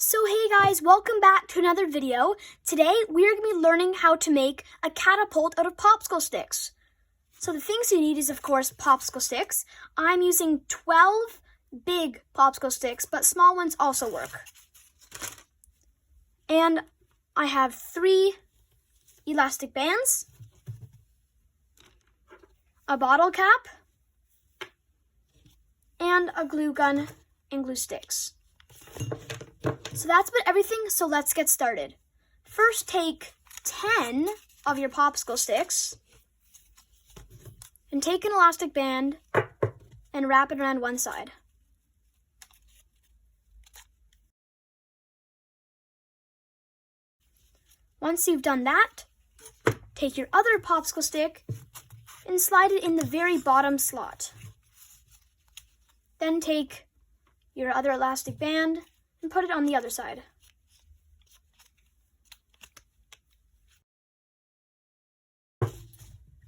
So hey guys, welcome back to another video. Today we are going to be learning how to make a catapult out of popsicle sticks. So the things you need is of course popsicle sticks. I'm using 12 big popsicle sticks, but small ones also work. And I have 3 elastic bands, a bottle cap, and a glue gun and glue sticks. So that's about everything, so let's get started. First, take 10 of your popsicle sticks and take an elastic band and wrap it around one side. Once you've done that, take your other popsicle stick and slide it in the very bottom slot. Then take your other elastic band and put it on the other side.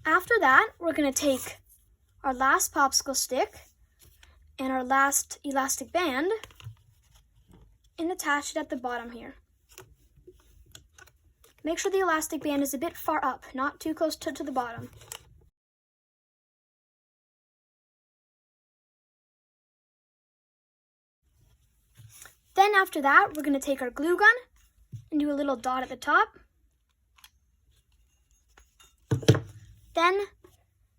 After that, we're going to take our last popsicle stick and our last elastic band and attach it at the bottom here. Make sure the elastic band is a bit far up, not too close to the bottom. Then after that, we're going to take our glue gun and do a little dot at the top. Then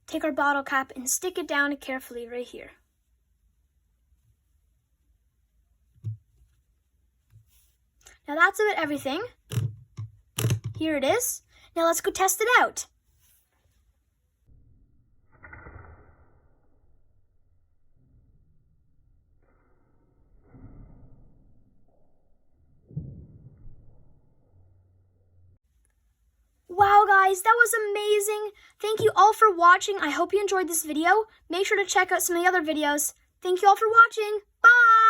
take our bottle cap and stick it down carefully right here. Now that's about everything. Here it is. Now let's go test it out. Wow guys, that was amazing. Thank you all for watching. I hope you enjoyed this video. Make sure to check out some of the other videos. Thank you all for watching. Bye!